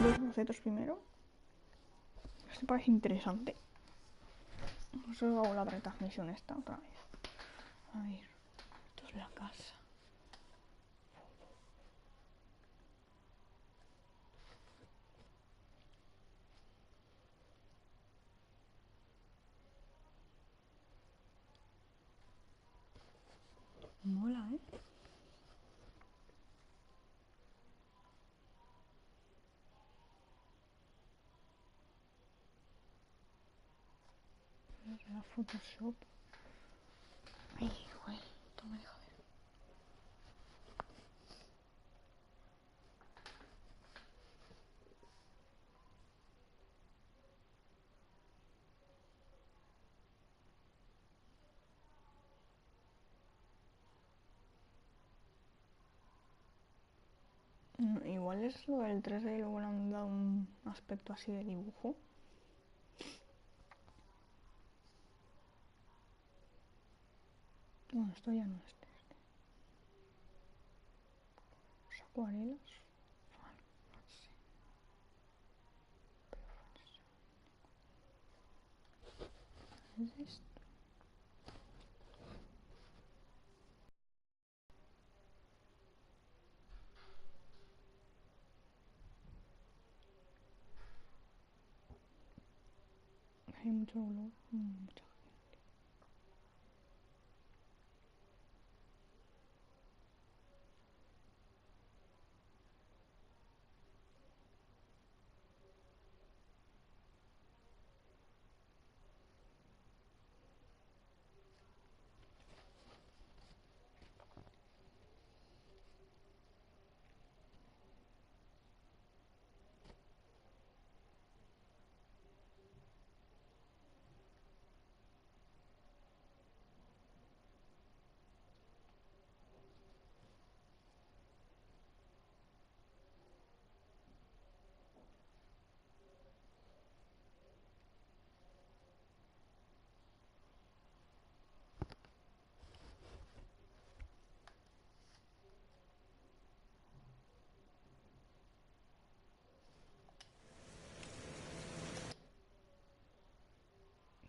los bocetos primero. Este parece interesante. Os hago la retransmisión esta otra vez. A ver, esto es la casa. Mola, ¿eh? La Photoshop. Ay, joder, esto me deja ver. Igual es lo del 3D y luego le han dado un aspecto así de dibujo. Bueno, esto ya no es 3D. Los acuarelas. No sé. ¿Es esto? Hay mucho olor, mucha gente.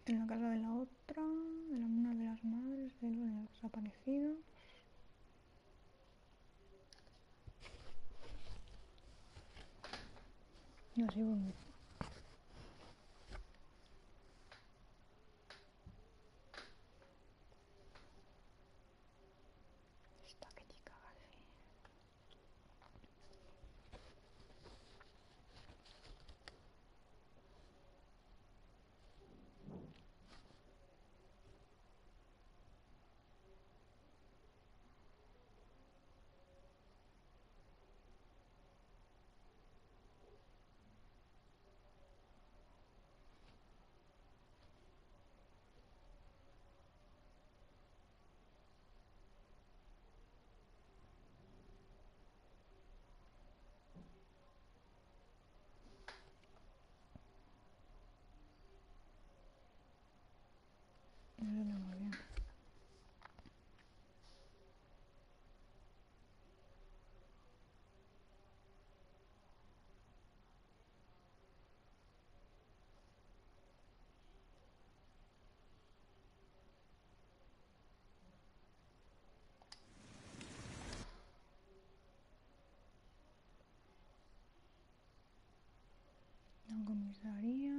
En la casa de la otra, de una de las madres de los desaparecidos. Y así volví. Esta que chica hace. No lo veo muy bien. La comisaría.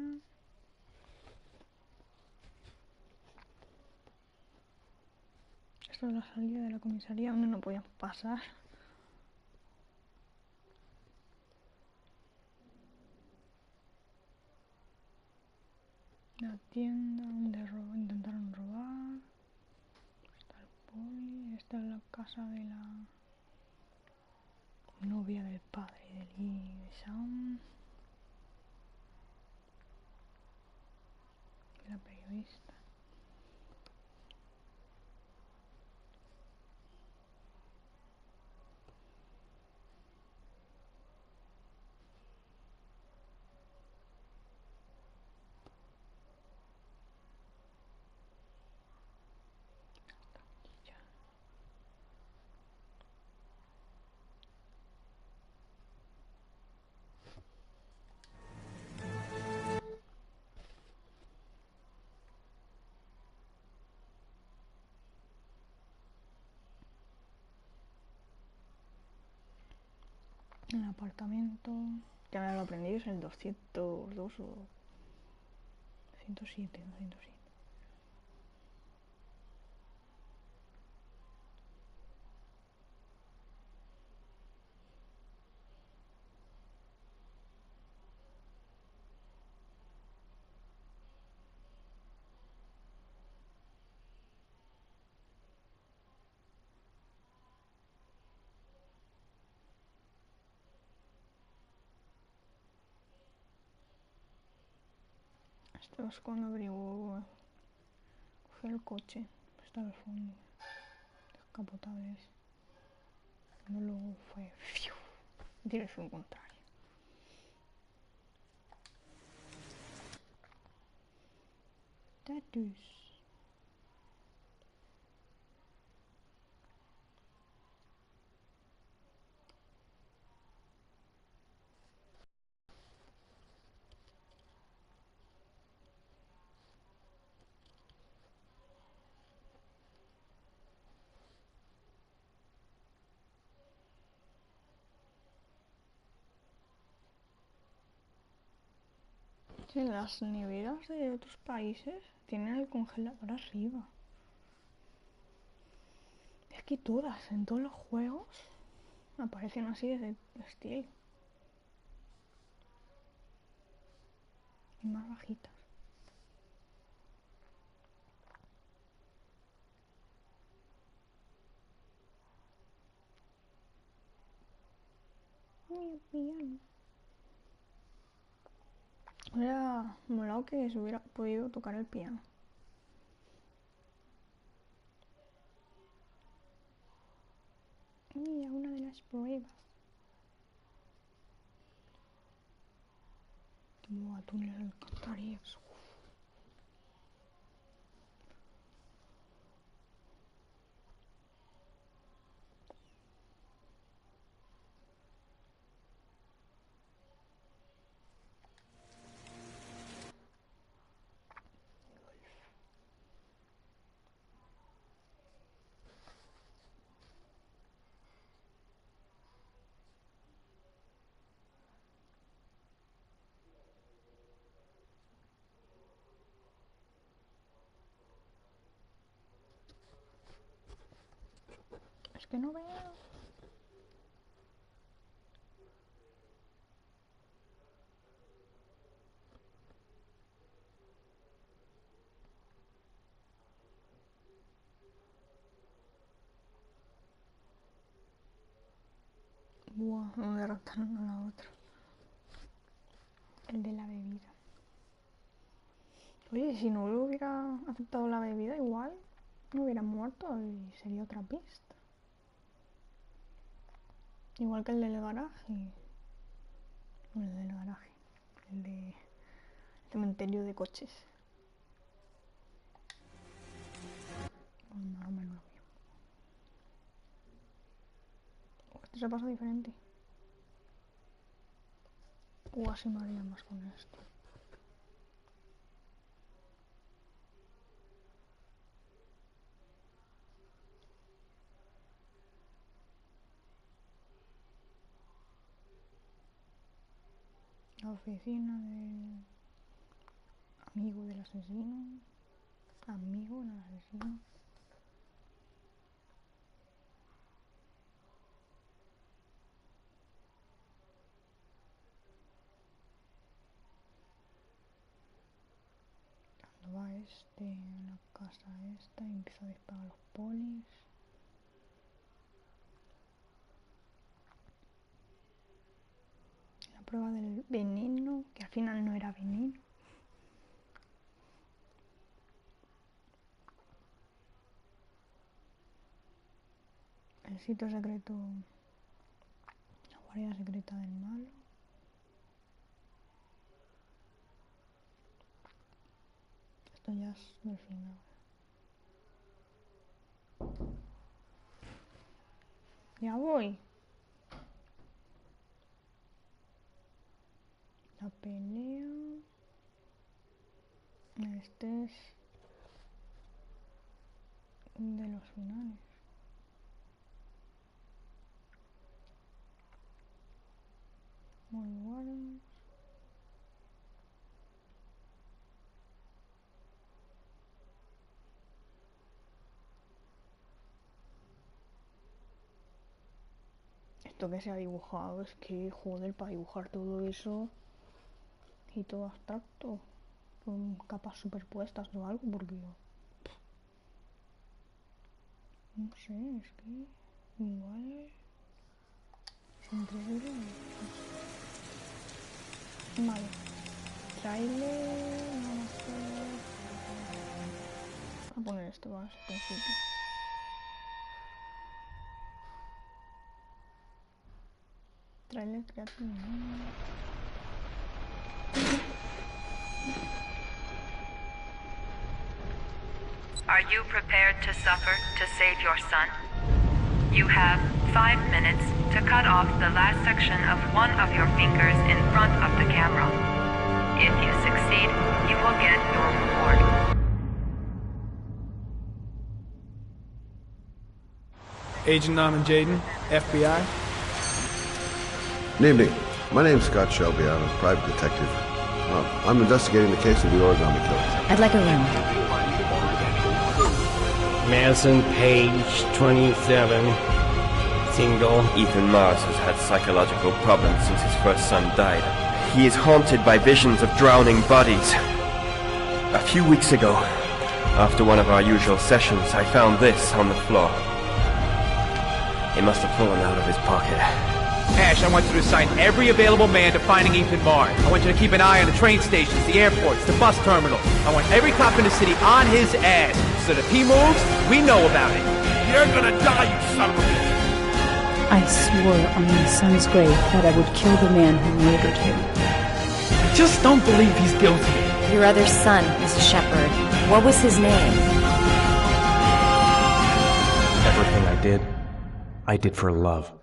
Esto es la salida de la comisaría donde no podíamos pasar. La tienda donde intentaron robar. Está el poli. Esta es la casa de la novia del padre de Sam. La periodista. El apartamento. Ya me lo aprendí, es el 202 o 207, 207. Esto es cuando averiguo. Cogí el coche. Está al fondo. Descapotables. Luego fue. ¡Fiu! Dirección contraria. Tatus. Sí, las neveras de otros países tienen el congelador arriba. Es que todas, en todos los juegos, aparecen así de estilo. Y más bajitas. Piano. Hubiera molado que se hubiera podido tocar el piano. Mira, una de las pruebas. Buah, túneles alcantarillas. Es que no veo. Buah, no me derrotaron a la otra. El de la bebida. Oye, si no hubiera aceptado la bebida, igual no hubiera muerto y sería otra pista. Igual que el del garaje. Bueno, el del garaje. El de cementerio de coches. Más o menos lo mismo. Este se pasa diferente. Así me haría más con esto. La oficina del amigo del asesino. Amigo, no asesino. Cuando va este a la casa esta y empieza a disparar a los polis. La prueba del veneno, que al final no era veneno. El sitio secreto, la guarida secreta del malo. Esto ya es del final. Ya voy. La pelea. Este es de los finales. Lugares. Esto que se ha dibujado es que, joder, para dibujar todo eso y todo abstracto, con capas superpuestas o algo, porque no sé, es que igual es increíble. Vale, trailer, vamos a poner esto más al principio. Trailer creativo. Are you prepared to suffer to save your son? You have 5 minutes to cut off the last section of one of your fingers in front of the camera. If you succeed, you will get your reward. Agent Norman Jaden, FBI. Good evening. My name's Scott Shelby. I'm a private detective. I'm investigating the case of the origami killers. I'd like a room. Madison Page, 27, single. Ethan Mars has had psychological problems since his first son died. He is haunted by visions of drowning bodies. A few weeks ago, after one of our usual sessions, I found this on the floor. It must have fallen out of his pocket. Ash, I want you to assign every available man to finding Ethan Mars. I want you to keep an eye on the train stations, the airports, the bus terminals. I want every cop in the city on his ass, so that if he moves, we know about it. You're gonna die, you son of a bitch! I swore on my son's grave that I would kill the man who murdered him. I just don't believe he's guilty. Your other son, Mrs. Shepherd. What was his name? Everything I did for love.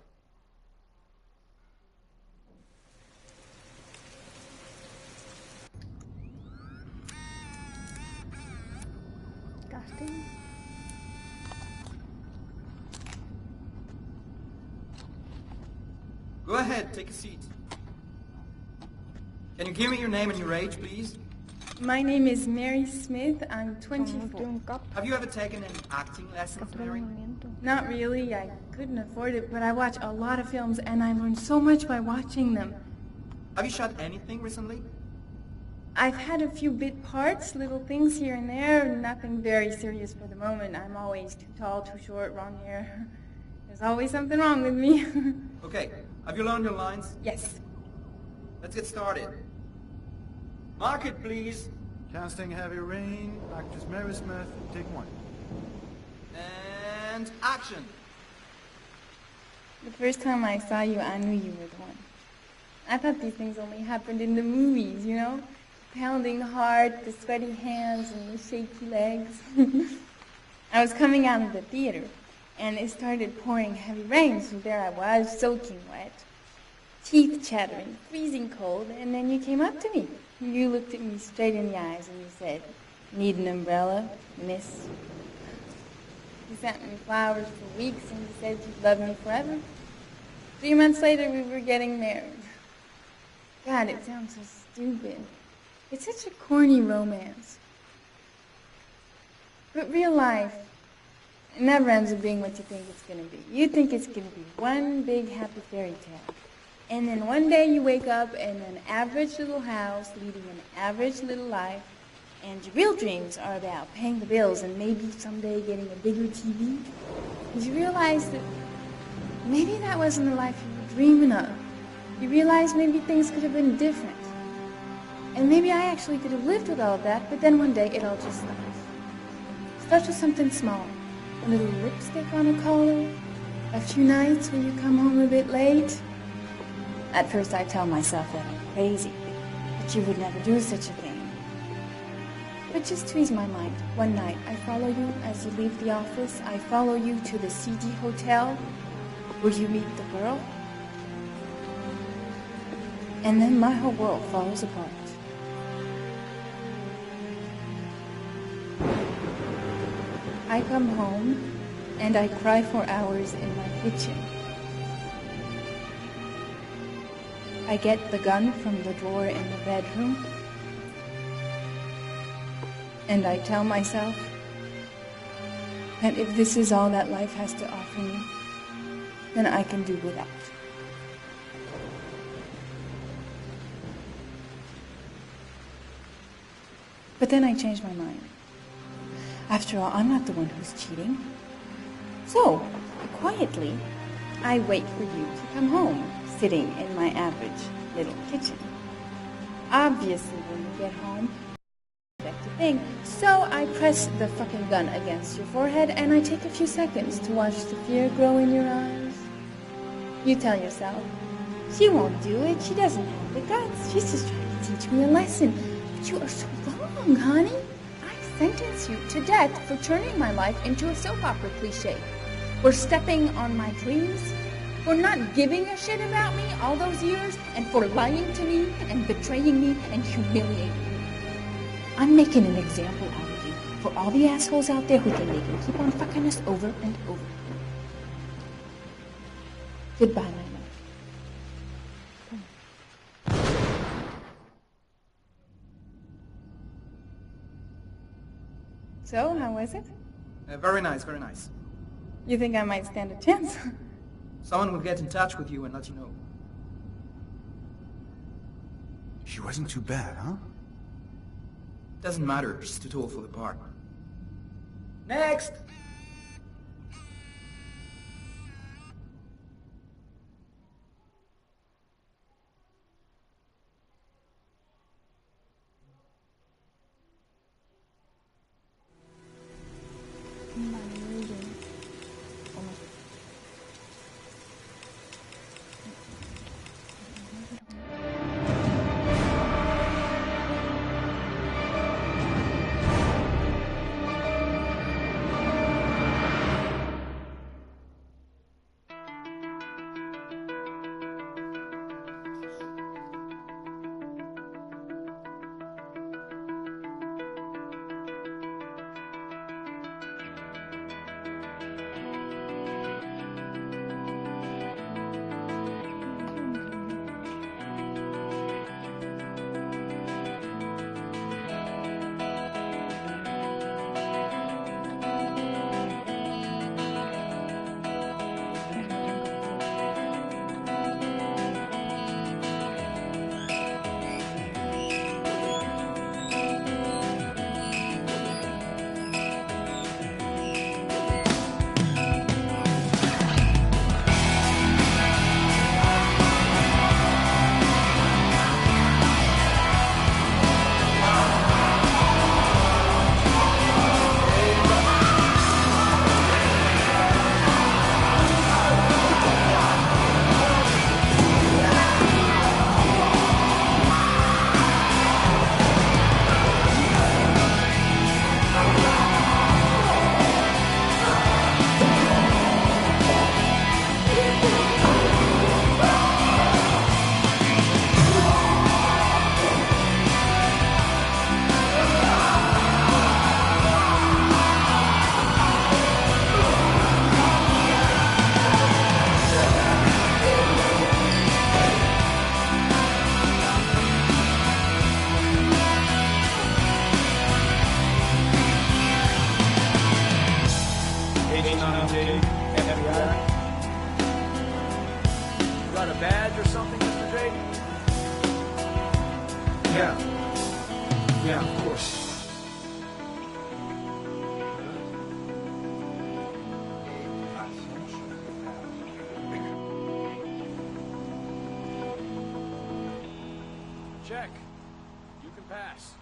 Casting. Go ahead, take a seat. Can you give me your name and your age, please? My name is Mary Smith. I'm 24. Have you ever taken any acting lessons, Mary? Not really. I couldn't afford it, but I watch a lot of films, and I learned so much by watching them. Have you shot anything recently? I've had a few bit parts, little things here and there, nothing very serious for the moment. I'm always too tall, too short, wrong hair. There's always something wrong with me. Okay, have you learned your lines? Yes. Let's get started. Mark it, please. Casting Heavy Rain, actress Mary Smith, take one. And action. The first time I saw you, I knew you were the one. I thought these things only happened in the movies, you know? Pounding heart, the sweaty hands, and the shaky legs. I was coming out of the theater, and it started pouring heavy rain, so there I was, soaking wet, teeth chattering, freezing cold, and then you came up to me. You looked at me straight in the eyes, and you said, "Need an umbrella, miss?" You sent me flowers for weeks, and you said you'd love me forever. 3 months later, we were getting married. God, it sounds so stupid. It's such a corny romance. But real life, it never ends up being what you think it's going to be. You think it's going to be one big happy fairy tale. And then one day you wake up in an average little house, leading an average little life, and your real dreams are about paying the bills and maybe someday getting a bigger TV. And you realize that maybe that wasn't the life you were dreaming of. You realize maybe things could have been different. And maybe I actually could have lived with all of that, but then one day it all just stops. Starts with something small. A little lipstick on a collar, a few nights when you come home a bit late. At first I tell myself that I'm crazy, that you would never do such a thing. But just to ease my mind, one night I follow you as you leave the office. I follow you to the CD hotel where you meet the girl. And then my whole world falls apart. I come home and I cry for hours in my kitchen. I get the gun from the drawer in the bedroom, and I tell myself that if this is all that life has to offer me, then I can do without. But then I change my mind. After all, I'm not the one who's cheating. So, quietly, I wait for you to come home, sitting in my average little kitchen. Obviously, when you get home, expect a thing. So I press the fucking gun against your forehead, and I take a few seconds to watch the fear grow in your eyes. You tell yourself, she won't do it. She doesn't have the guts. She's just trying to teach me a lesson. But you are so wrong, honey. I sentence you to death for turning my life into a soap opera cliche, for stepping on my dreams, for not giving a shit about me all those years, and for lying to me and betraying me and humiliating me. I'm making an example out of you for all the assholes out there who think they can keep on fucking us over and over. Goodbye, my love. So, how was it? Very nice, very nice. You think I might stand a chance? Someone will get in touch with you and let you know. She wasn't too bad, huh? Doesn't matter, she's too tall for the part. Next! Yeah, of course. Check. You can pass.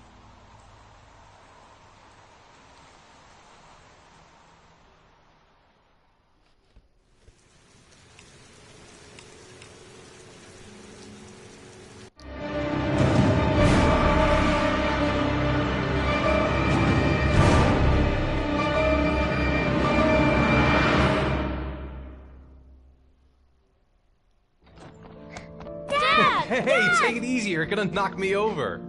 Hey, take it easy, you're gonna knock me over.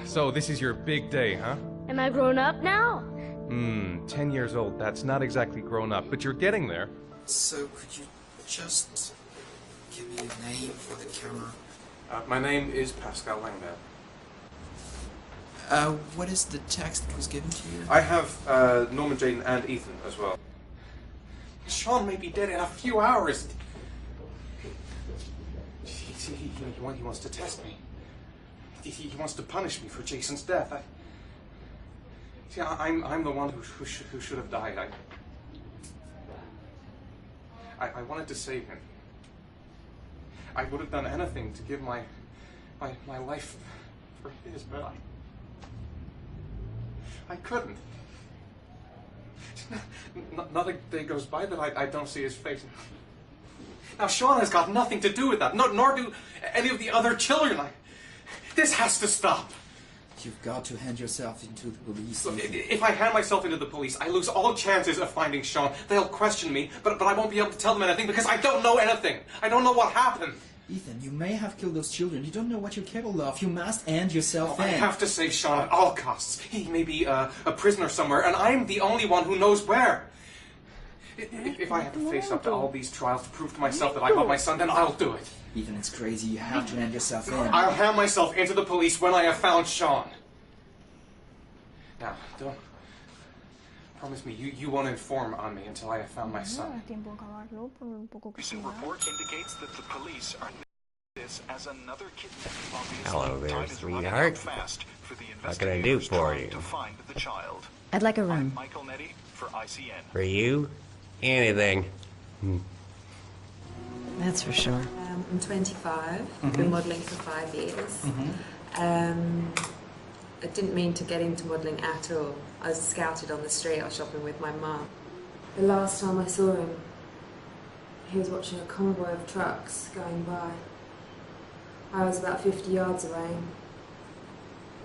So this is your big day, huh? Am I grown up now? 10 years old, that's not exactly grown up, but you're getting there. So could you just Give me a name for the camera. My name is Pascal Langdale. What is the text that was given to you? I have Norman, Jaden, and Ethan as well. Sean may be dead in a few hours. He wants to test me. He wants to punish me for Jason's death. I'm the one who should have died. I wanted to save him. I would have done anything to give my life for his, but I couldn't. Not a day goes by that I don't see his face. Now Sean has got nothing to do with that, nor do any of the other children. This has to stop. You've got to hand yourself into the police. Look, if I hand myself into the police, I lose all chances of finding Sean. They'll question me, but I won't be able to tell them anything because I don't know anything. I don't know what happened. Ethan, you may have killed those children. You don't know what you're capable of. You must hand yourself in. I have to save Sean at all costs. He may be a prisoner somewhere, and I'm the only one who knows where. If I have to face up to all these trials to prove to myself that I got my son, then I'll do it. Ethan, it's crazy. You have to hand yourself in. I'll hand myself into the police when I have found Sean. Now, don't... Promise me, you won't inform on me until I have found my son. Recent report indicates that the police are this as another kidnapping. Hello there, sweetheart. What can I do for you? To find the child. I'd like a room. Michael Nettie for ICN. For you? Anything. That's for sure. I'm 25. I've been modelling for 5 years. I didn't mean to get into modelling at all. I was scouted on the street. I was shopping with my mum. The last time I saw him, he was watching a convoy of trucks going by. I was about 50 yards away,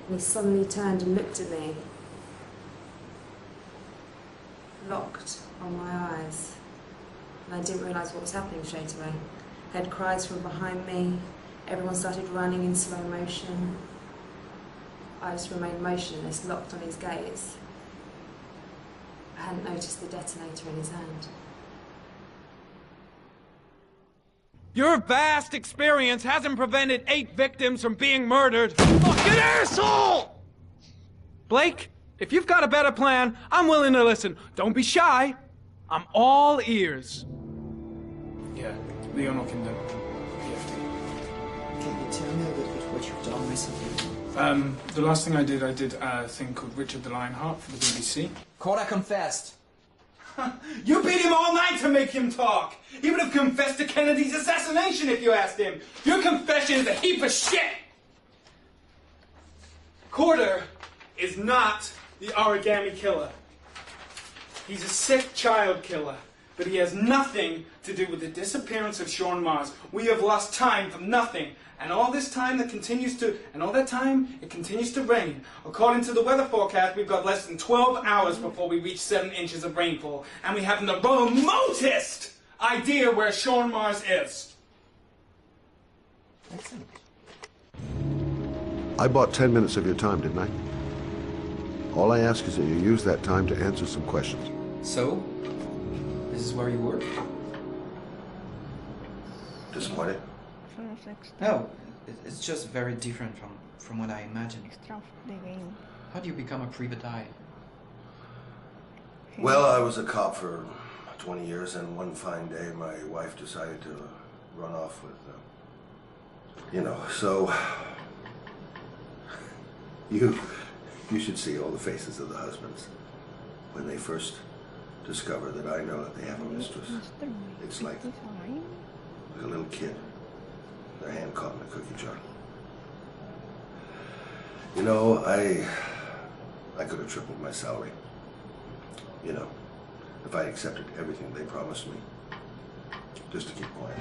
and he suddenly turned and looked at me, locked on my eyes, and I didn't realise what was happening straight away. I heard cries from behind me. Everyone started running in slow motion. I just remained motionless, locked on his gaze. I hadn't noticed the detonator in his hand. Your vast experience hasn't prevented 8 victims from being murdered. Fucking asshole! Blake, if you've got a better plan, I'm willing to listen. Don't be shy. I'm all ears. Yeah, Leon Ockenden. Can you tell me a little bit what you've done recently? The last thing I did a thing called Richard the Lionheart for the BBC. Corda confessed. You beat him all night to make him talk. He would have confessed to Kennedy's assassination if you asked him. Your confession is a heap of shit. Corder is not the origami killer. He's a sick child killer, but he has nothing to do with the disappearance of Sean Mars. We have lost time for nothing. And all this time it continues to rain. According to the weather forecast, we've got less than 12 hours before we reach 7 inches of rainfall. And we haven't the remotest idea where Sean Mars is. Excellent. I bought 10 minutes of your time, didn't I? All I ask is that you use that time to answer some questions. So, this is where you work? Disappointed? No, it's just very different from what I imagined. How do you become a private eye? Well, I was a cop for 20 years, and one fine day my wife decided to run off with, so... You should see all the faces of the husbands when they first discover that I know that they have a mistress. It's like a little kid, their hand caught in a cookie jar. I could have tripled my salary. If I accepted everything they promised me, just to keep quiet.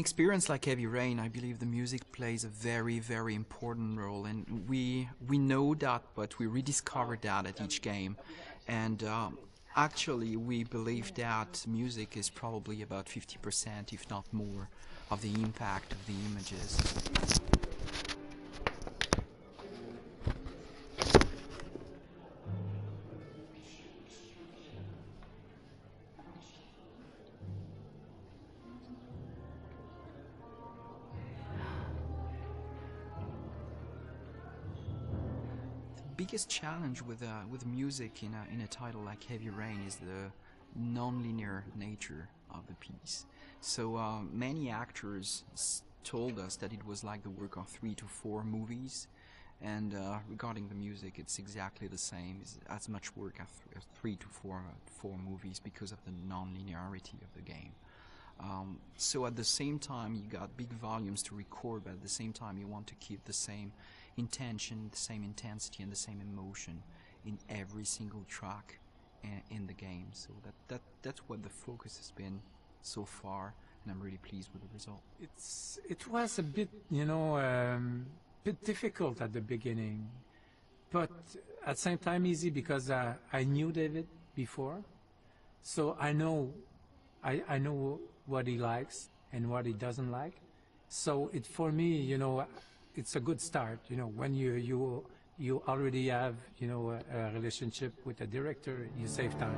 experience like Heavy Rain, I believe the music plays a very, very important role, and we know that, but we rediscover that at each game. And actually, we believe that music is probably about 50%, if not more, of the impact of the images. The biggest challenge with music in a title like Heavy Rain is the non-linear nature of the piece. So many actors told us that it was like the work of 3 to 4 movies, and regarding the music, it's exactly the same. It's as much work as 3 to 4 movies because of the non-linearity of the game. So at the same time, you got big volumes to record, but at the same time, you want to keep the same intention, the same intensity, and the same emotion in every single track in the game. So that's what the focus has been so far, and I'm really pleased with the result. It was a bit, bit difficult at the beginning, but at the same time easy because I knew David before, so I know what he likes and what he doesn't like. So for me, it's a good start. When you already have a relationship with a director, you save time.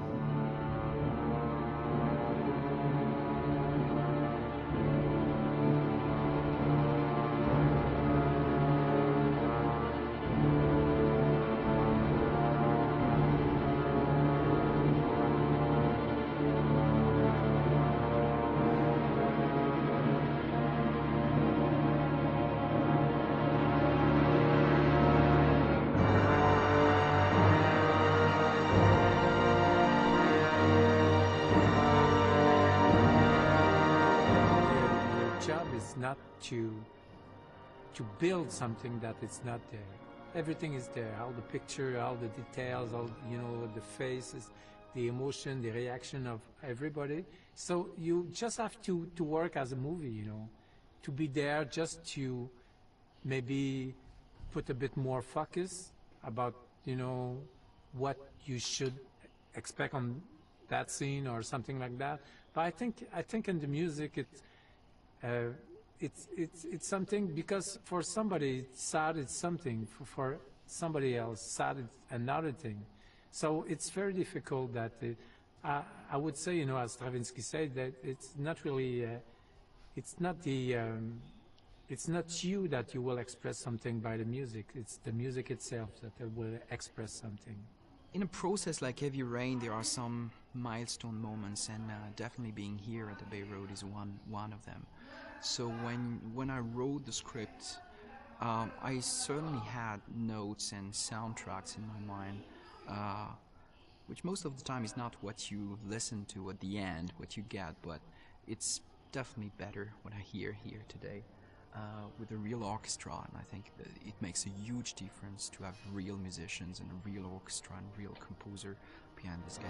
Not to build something that is not there. Everything is there, all the picture, all the details, all the faces, the emotion, the reaction of everybody. So you just have to work as a movie, to be there, just to maybe put a bit more focus about what you should expect on that scene or something like that. But I think in the music it's something, because for somebody sad it's something, for somebody else sad it's another thing. So it's very difficult that I would say, as Stravinsky said, that it's not really it's not you that you will express something by the music. It's the music itself that will express something. In a process like Heavy Rain, there are some milestone moments, and definitely being here at the Bay Road is one of them. So when I wrote the script, I certainly had notes and soundtracks in my mind, which most of the time is not what you listen to at the end, what you get, but it's definitely better what I hear here today with a real orchestra, and I think that it makes a huge difference to have real musicians and a real orchestra and real composer behind this game.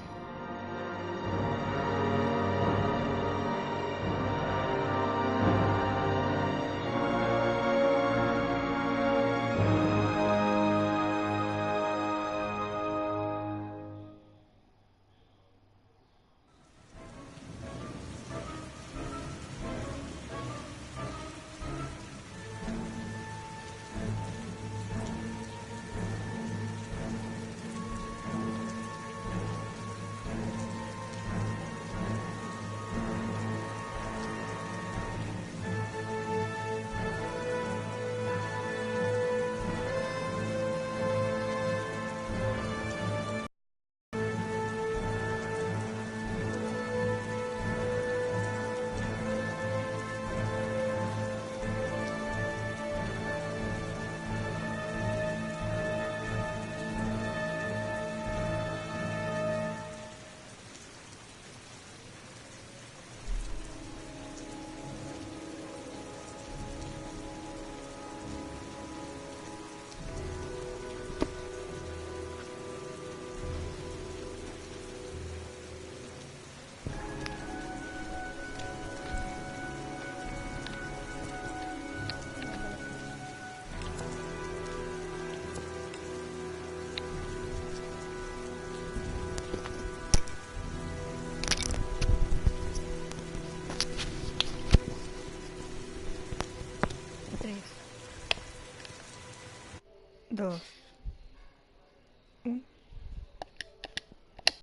dos.